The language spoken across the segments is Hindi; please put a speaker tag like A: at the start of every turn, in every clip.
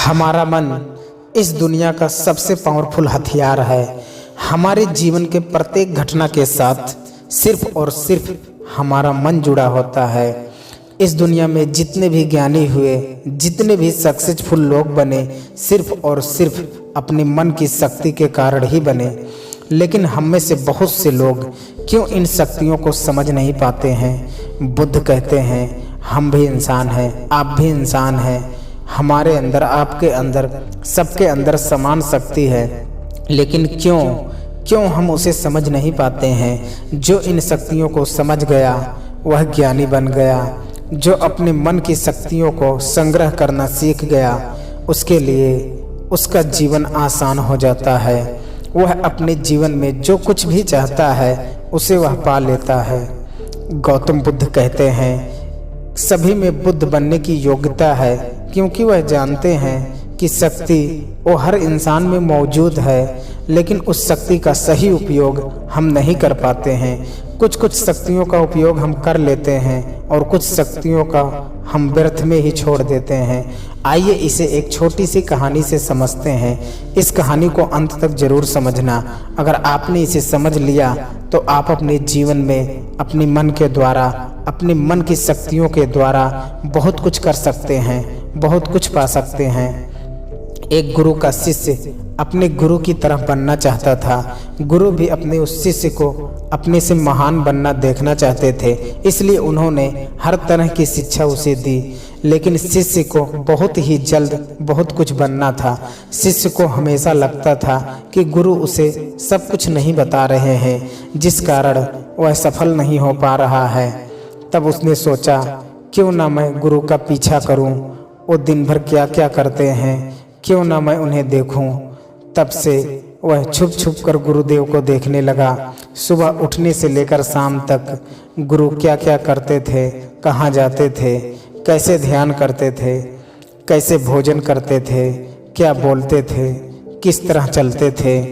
A: हमारा मन इस दुनिया का सबसे पावरफुल हथियार है। हमारे जीवन के प्रत्येक घटना के साथ सिर्फ और सिर्फ हमारा मन जुड़ा होता है। इस दुनिया में जितने भी ज्ञानी हुए, जितने भी सक्सेसफुल लोग बने, सिर्फ और सिर्फ अपने मन की शक्ति के कारण ही बने। लेकिन हम में से बहुत से लोग क्यों इन शक्तियों को समझ नहीं पाते हैं। बुद्ध कहते हैं हम भी इंसान हैं, आप भी इंसान हैं। हमारे अंदर, आपके अंदर, सबके अंदर समान शक्ति है। लेकिन क्यों हम उसे समझ नहीं पाते हैं। जो इन शक्तियों को समझ गया वह ज्ञानी बन गया। जो अपने मन की शक्तियों को संग्रह करना सीख गया, उसके लिए उसका जीवन आसान हो जाता है। वह अपने जीवन में जो कुछ भी चाहता है उसे वह पा लेता है। गौतम बुद्ध कहते हैं सभी में बुद्ध बनने की योग्यता है, क्योंकि वह जानते हैं कि शक्ति वो हर इंसान में मौजूद है, लेकिन उस शक्ति का सही उपयोग हम नहीं कर पाते हैं। कुछ शक्तियों का उपयोग हम कर लेते हैं और कुछ शक्तियों का हम व्यर्थ में ही छोड़ देते हैं। आइए इसे एक छोटी सी कहानी से समझते हैं। इस कहानी को अंत तक जरूर समझना। अगर आपने इसे समझ लिया तो आप अपने जीवन में अपने मन के द्वारा, अपने मन की शक्तियों के द्वारा बहुत कुछ कर सकते हैं, बहुत कुछ पा सकते हैं। एक गुरु का शिष्य अपने गुरु की तरह बनना चाहता था। गुरु भी अपने उस शिष्य को अपने से महान बनना देखना चाहते थे, इसलिए उन्होंने हर तरह की शिक्षा उसे दी। लेकिन शिष्य को बहुत ही जल्द बहुत कुछ बनना था। शिष्य को हमेशा लगता था कि गुरु उसे सब कुछ नहीं बता रहे हैं, जिस कारण वह सफल नहीं हो पा रहा है। तब उसने सोचा क्यों ना मैं गुरु का पीछा करूं, वो दिन भर क्या क्या करते हैं, क्यों ना मैं उन्हें देखूं। तब से वह छुप कर गुरुदेव को देखने लगा। सुबह उठने से लेकर शाम तक गुरु क्या क्या करते थे, कहाँ जाते थे, कैसे ध्यान करते थे, कैसे भोजन करते थे, क्या बोलते थे, किस तरह चलते थे,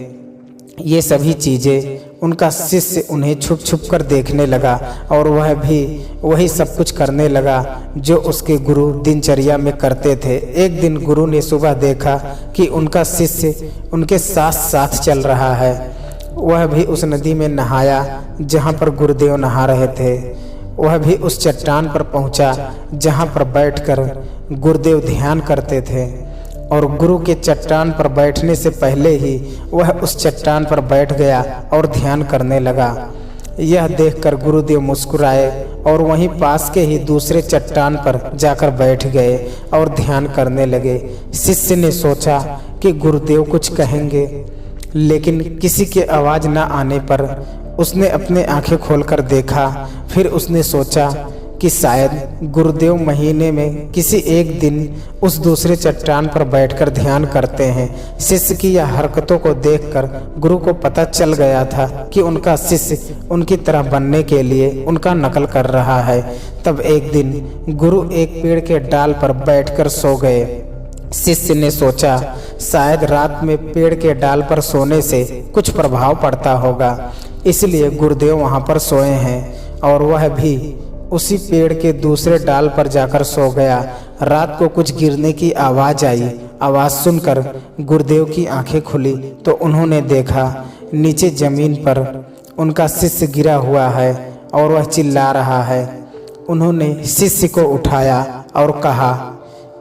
A: ये सभी चीज़ें उनका शिष्य उन्हें छुप कर देखने लगा और वह भी वही सब कुछ करने लगा जो उसके गुरु दिनचर्या में करते थे। एक दिन गुरु ने सुबह देखा कि उनका शिष्य उनके साथ साथ चल रहा है। वह भी उस नदी में नहाया जहाँ पर गुरुदेव नहा रहे थे। वह भी उस चट्टान पर पहुँचा जहाँ पर बैठकर गुरुदेव ध्यान करते थे, और गुरु के चट्टान पर बैठने से पहले ही वह उस चट्टान पर बैठ गया और ध्यान करने लगा। यह देखकर गुरुदेव मुस्कुराए और वहीं पास के ही दूसरे चट्टान पर जाकर बैठ गए और ध्यान करने लगे। शिष्य ने सोचा कि गुरुदेव कुछ कहेंगे, लेकिन किसी की आवाज़ न आने पर उसने अपने आंखें खोलकर देखा। फिर उसने सोचा कि शायद गुरुदेव महीने में किसी एक दिन उस दूसरे चट्टान पर बैठकर ध्यान करते हैं। शिष्य की यह हरकतों को देखकर गुरु को पता चल गया था कि उनका शिष्य उनकी तरह बनने के लिए उनका नकल कर रहा है। तब एक दिन गुरु एक पेड़ के डाल पर बैठकर सो गए। शिष्य ने सोचा शायद रात में पेड़ के डाल पर सोने से कुछ प्रभाव पड़ता होगा, इसलिए गुरुदेव वहाँ पर सोए हैं और वह भी उसी पेड़ के दूसरे डाल पर जाकर सो गया। रात को कुछ गिरने की आवाज़ आई। आवाज़ सुनकर गुरुदेव की आंखें खुली तो उन्होंने देखा नीचे ज़मीन पर उनका शिष्य गिरा हुआ है और वह चिल्ला रहा है। उन्होंने शिष्य को उठाया और कहा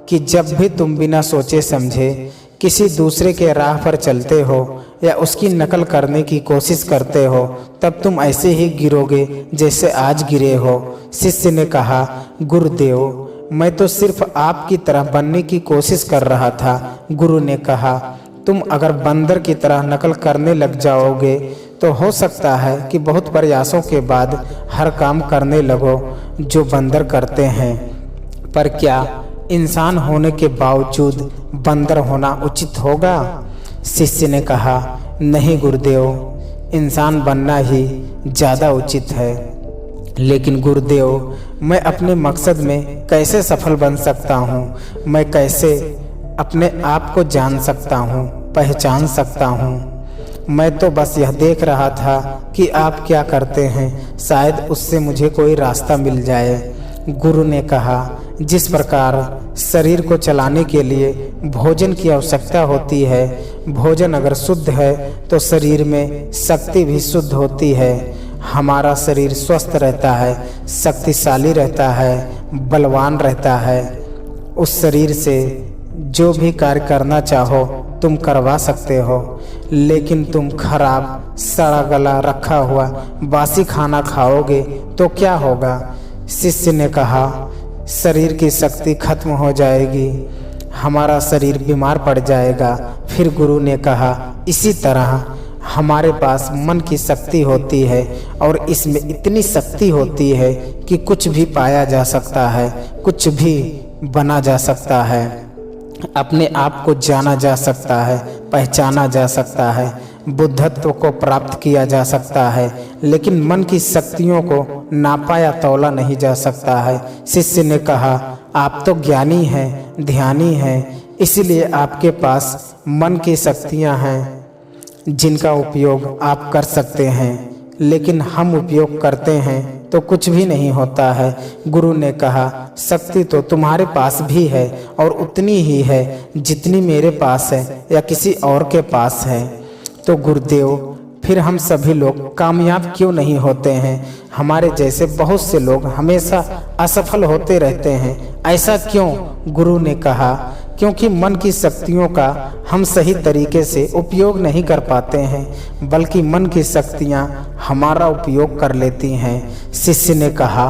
A: कि जब भी तुम बिना सोचे समझे किसी दूसरे के राह पर चलते हो या उसकी नकल करने की कोशिश करते हो, तब तुम ऐसे ही गिरोगे जैसे आज गिरे हो। शिष्य ने कहा गुरुदेव, मैं तो सिर्फ आपकी तरह बनने की कोशिश कर रहा था। गुरु ने कहा तुम अगर बंदर की तरह नकल करने लग जाओगे तो हो सकता है कि बहुत प्रयासों के बाद हर काम करने लगो जो बंदर करते हैं। पर क्या इंसान होने के बावजूद बंदर होना उचित होगा? शिष्य ने कहा नहीं गुरुदेव, इंसान बनना ही ज़्यादा उचित है। लेकिन गुरुदेव, मैं अपने मकसद में कैसे सफल बन सकता हूँ? मैं कैसे अपने आप को जान सकता हूँ, पहचान सकता हूँ? मैं तो बस यह देख रहा था कि आप क्या करते हैं, शायद उससे मुझे कोई रास्ता मिल जाए। गुरु ने कहा जिस प्रकार शरीर को चलाने के लिए भोजन की आवश्यकता होती है, भोजन अगर शुद्ध है तो शरीर में शक्ति भी शुद्ध होती है। हमारा शरीर स्वस्थ रहता है, शक्तिशाली रहता है, बलवान रहता है। उस शरीर से जो भी कार्य करना चाहो तुम करवा सकते हो, लेकिन तुम खराब सड़ा गला रखा हुआ बासी खाना खाओगे तो क्या होगा? शिष्य ने कहा, शरीर की शक्ति खत्म हो जाएगी, हमारा शरीर बीमार पड़ जाएगा। फिर गुरु ने कहा, इसी तरह हमारे पास मन की शक्ति होती है और इसमें इतनी शक्ति होती है कि कुछ भी पाया जा सकता है, कुछ भी बना जा सकता है, अपने आप को जाना जा सकता है, पहचाना जा सकता है, बुद्धत्व को प्राप्त किया जा सकता है, लेकिन मन की शक्तियों को नापा या तौला नहीं जा सकता है। शिष्य ने कहा, आप तो ज्ञानी हैं, ध्यानी हैं, इसलिए आपके पास मन की शक्तियां हैं जिनका उपयोग आप कर सकते हैं, लेकिन हम उपयोग करते हैं तो कुछ भी नहीं होता है। गुरु ने कहा, शक्ति तो तुम्हारे पास भी है और उतनी ही है जितनी मेरे पास है या किसी और के पास है। तो गुरुदेव, फिर हम सभी लोग कामयाब क्यों नहीं होते हैं? हमारे जैसे बहुत से लोग हमेशा असफल होते रहते हैं, ऐसा क्यों? गुरु ने कहा, क्योंकि मन की शक्तियों का हम सही तरीके से उपयोग नहीं कर पाते हैं, बल्कि मन की शक्तियाँ हमारा उपयोग कर लेती हैं। शिष्य ने कहा,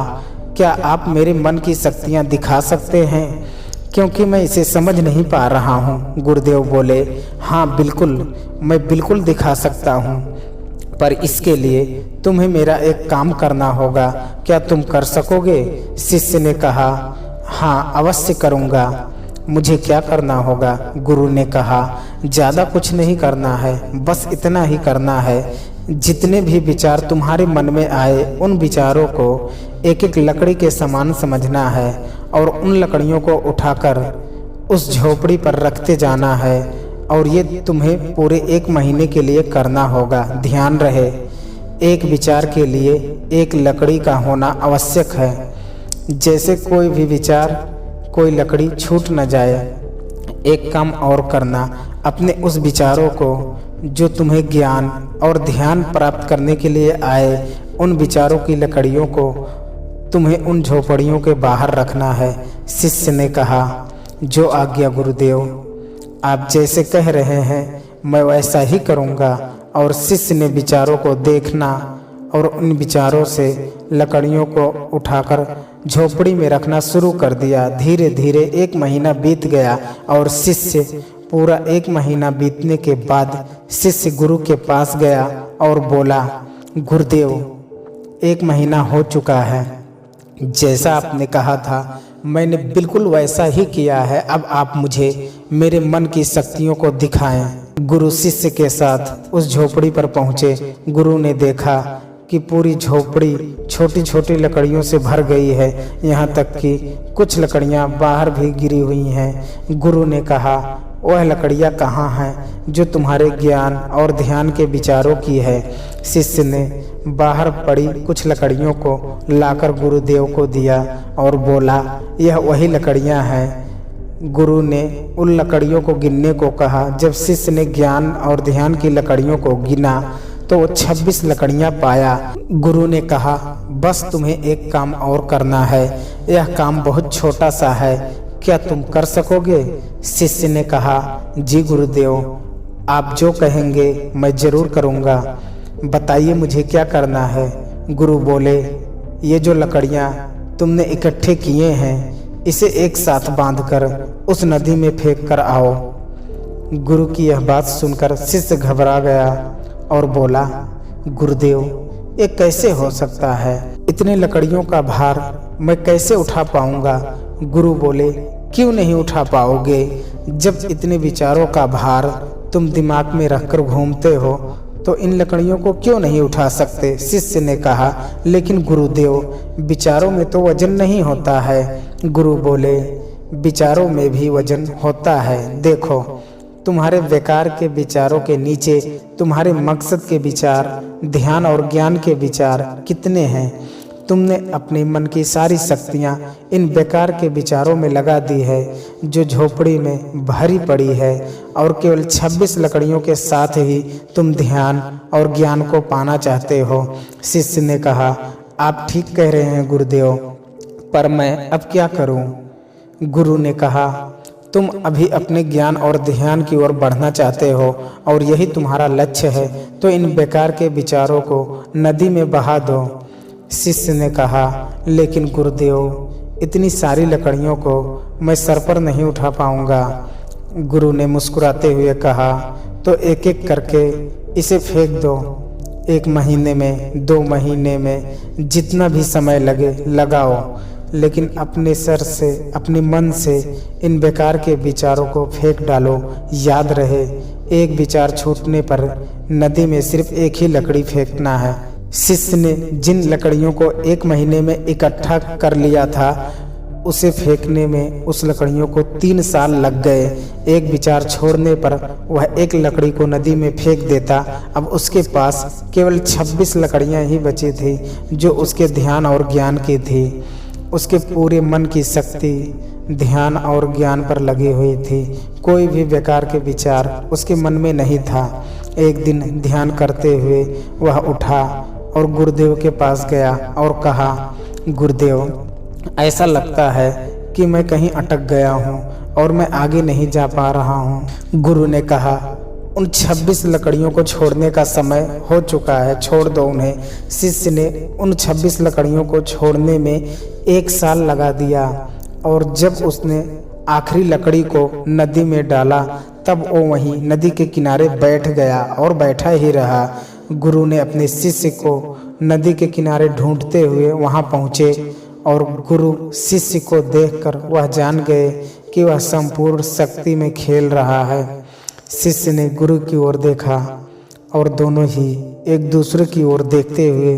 A: क्या आप मेरे मन की शक्तियाँ दिखा सकते हैं? क्योंकि मैं इसे समझ नहीं पा रहा हूँ। गुरुदेव बोले, हाँ बिल्कुल, मैं बिल्कुल दिखा सकता हूँ, पर इसके लिए तुम्हें मेरा एक काम करना होगा। क्या तुम कर सकोगे? शिष्य ने कहा, हाँ अवश्य करूँगा। मुझे क्या करना होगा? गुरु ने कहा, ज़्यादा कुछ नहीं करना है, बस इतना ही करना है, जितने भी विचार तुम्हारे मन में आए उन विचारों को एक एक लकड़ी के समान समझना है और उन लकड़ियों को उठाकर उस झोपड़ी पर रखते जाना है, और ये तुम्हें पूरे 1 महीने के लिए करना होगा। ध्यान रहे, एक विचार के लिए एक लकड़ी का होना आवश्यक है, जैसे कोई भी विचार, कोई लकड़ी छूट न जाए। एक काम और करना, अपने उस विचारों को जो तुम्हें ज्ञान और ध्यान प्राप्त करने के लिए आए, उन विचारों की लकड़ियों को तुम्हें उन झोपड़ियों के बाहर रखना है। शिष्य ने कहा, जो आज्ञा गुरुदेव, आप जैसे कह रहे हैं मैं वैसा ही करूँगा। और शिष्य ने विचारों को देखना और उन विचारों से लकड़ियों को उठाकर झोपड़ी में रखना शुरू कर दिया। धीरे धीरे 1 महीना बीत गया और शिष्य पूरा 1 महीना बीतने के बाद शिष्य गुरु के पास गया और बोला, गुरुदेव 1 महीना हो चुका है, जैसा आपने कहा था मैंने बिल्कुल वैसा ही किया है, अब आप मुझे मेरे मन की शक्तियों को दिखाएं। गुरु शिष्य के साथ उस झोपड़ी पर पहुँचे। गुरु ने देखा कि पूरी झोपड़ी छोटी छोटी लकड़ियों से भर गई है, यहाँ तक कि कुछ लकड़ियाँ बाहर भी गिरी हुई हैं। गुरु ने कहा, वह लकड़ियाँ कहाँ हैं जो तुम्हारे ज्ञान और ध्यान के विचारों की है? शिष्य ने बाहर पड़ी कुछ लकड़ियों को लाकर गुरुदेव को दिया और बोला, यह वही लकड़ियाँ हैं। गुरु ने उन लकड़ियों को गिनने को कहा। जब शिष्य ने ज्ञान और ध्यान की लकड़ियों को गिना तो वो 26 लकड़ियाँ पाया। गुरु ने कहा, बस तुम्हें एक काम और करना है, यह काम बहुत छोटा सा है, क्या तुम कर सकोगे? शिष्य ने कहा, जी गुरुदेव, आप जो कहेंगे मैं जरूर करूँगा, बताइए मुझे क्या करना है? गुरु बोले, ये जो लकड़ियाँ तुमने इकट्ठे किए हैं, इसे एक साथ बांधकर उस नदी में फेंक कर आओ। गुरु की यह बात सुनकर शिष्य घबरा गया और बोला, गुरुदेव ये कैसे हो सकता है? इतने लकड़ियों का भार मैं कैसे उठा पाऊंगा? गुरु बोले, क्यों नहीं उठा पाओगे? जब इतने विचारों का भार तुम दिमाग में रखकर घूमते हो तो इन लकड़ियों को क्यों नहीं उठा सकते? शिष्य ने कहा, लेकिन गुरुदेव विचारों में तो वजन नहीं होता है। गुरु बोले, विचारों में भी वजन होता है। देखो, तुम्हारे बेकार के विचारों के नीचे तुम्हारे मकसद के विचार, ध्यान और ज्ञान के विचार कितने हैं? तुमने अपने मन की सारी शक्तियाँ इन बेकार के विचारों में लगा दी है जो झोपड़ी में भरी पड़ी है, और केवल 26 लकड़ियों के साथ ही तुम ध्यान और ज्ञान को पाना चाहते हो। शिष्य ने कहा, आप ठीक कह रहे हैं गुरुदेव, पर मैं अब क्या करूं? गुरु ने कहा, तुम अभी अपने ज्ञान और ध्यान की ओर बढ़ना चाहते हो और यही तुम्हारा लक्ष्य है, तो इन बेकार के विचारों को नदी में बहा दो। शिष्य ने कहा, लेकिन गुरुदेव, इतनी सारी लकड़ियों को मैं सर पर नहीं उठा पाऊंगा। गुरु ने मुस्कुराते हुए कहा, तो एक एक करके इसे फेंक दो। 1 महीने में, 2 महीने में, जितना भी समय लगे लगाओ, लेकिन अपने सर से, अपने मन से इन बेकार के विचारों को फेंक डालो। याद रहे, एक विचार छूटने पर नदी में सिर्फ एक ही लकड़ी फेंकना है। शिष्य ने जिन लकड़ियों को 1 महीने में इकट्ठा कर लिया था, उसे फेंकने में उस लकड़ियों को 3 साल लग गए। एक विचार छोड़ने पर वह एक लकड़ी को नदी में फेंक देता। अब उसके पास केवल 26 लकड़ियां ही बची थी जो उसके ध्यान और ज्ञान की थी। उसके पूरे मन की शक्ति ध्यान और ज्ञान पर लगी हुई थी। कोई भी बेकार के विचार उसके मन में नहीं था। एक दिन ध्यान करते हुए वह उठा और गुरुदेव के पास गया और कहा, गुरुदेव, ऐसा लगता है कि मैं कहीं अटक गया हूँ और मैं आगे नहीं जा पा रहा हूँ। गुरु ने कहा, उन 26 लकड़ियों को छोड़ने का समय हो चुका है, छोड़ दो उन्हें। शिष्य ने उन 26 लकड़ियों को छोड़ने में 1 साल लगा दिया, और जब उसने आखिरी लकड़ी को नदी में डाला तब वो वहीं नदी के किनारे बैठ गया और बैठा ही रहा। गुरु ने अपने शिष्य को नदी के किनारे ढूंढते हुए वहां पहुंचे, और गुरु शिष्य को देखकर वह जान गए कि वह संपूर्ण शक्ति में खेल रहा है। शिष्य ने गुरु की ओर देखा और दोनों ही एक दूसरे की ओर देखते हुए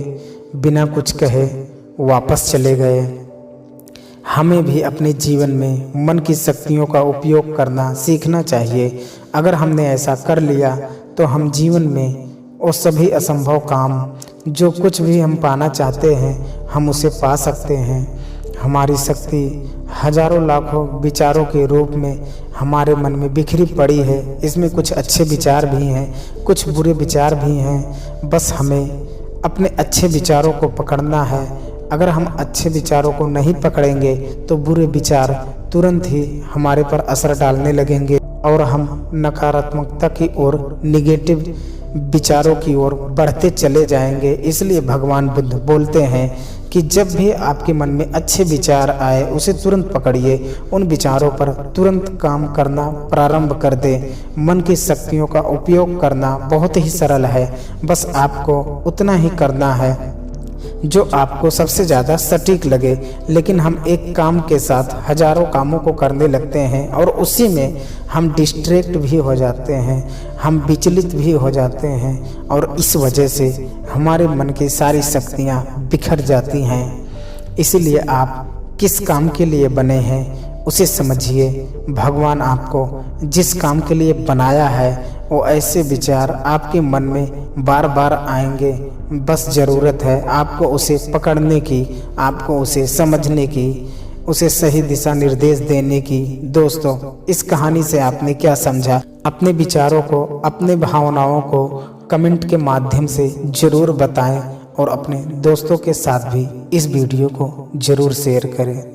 A: बिना कुछ कहे वापस चले गए। हमें भी अपने जीवन में मन की शक्तियों का उपयोग करना सीखना चाहिए। अगर हमने ऐसा कर लिया तो हम जीवन में वो सभी असंभव काम, जो कुछ भी हम पाना चाहते हैं, हम उसे पा सकते हैं। हमारी शक्ति हजारों लाखों विचारों के रूप में हमारे मन में बिखरी पड़ी है। इसमें कुछ अच्छे विचार भी हैं, कुछ बुरे विचार भी हैं। बस हमें अपने अच्छे विचारों को पकड़ना है। अगर हम अच्छे विचारों को नहीं पकड़ेंगे तो बुरे विचार तुरंत ही हमारे पर असर डालने लगेंगे और हम नकारात्मकता की ओर, निगेटिव विचारों की ओर बढ़ते चले जाएंगे। इसलिए भगवान बुद्ध बोलते हैं कि जब भी आपके मन में अच्छे विचार आए उसे तुरंत पकड़िए, उन विचारों पर तुरंत काम करना प्रारंभ कर दें। मन की शक्तियों का उपयोग करना बहुत ही सरल है। बस आपको उतना ही करना है जो आपको सबसे ज़्यादा सटीक लगे। लेकिन हम एक काम के साथ हजारों कामों को करने लगते हैं और उसी में हम डिस्ट्रैक्ट भी हो जाते हैं, हम विचलित भी हो जाते हैं, और इस वजह से हमारे मन की सारी शक्तियाँ बिखर जाती हैं। इसलिए आप किस काम के लिए बने हैं उसे समझिए। भगवान आपको जिस काम के लिए बनाया है वो ऐसे विचार आपके मन में बार बार आएंगे। बस ज़रूरत है आपको उसे पकड़ने की, आपको उसे समझने की, उसे सही दिशा निर्देश देने की। दोस्तों, इस कहानी से आपने क्या समझा? अपने विचारों को, अपने भावनाओं को कमेंट के माध्यम से ज़रूर बताएं और अपने दोस्तों के साथ भी इस वीडियो को ज़रूर शेयर करें।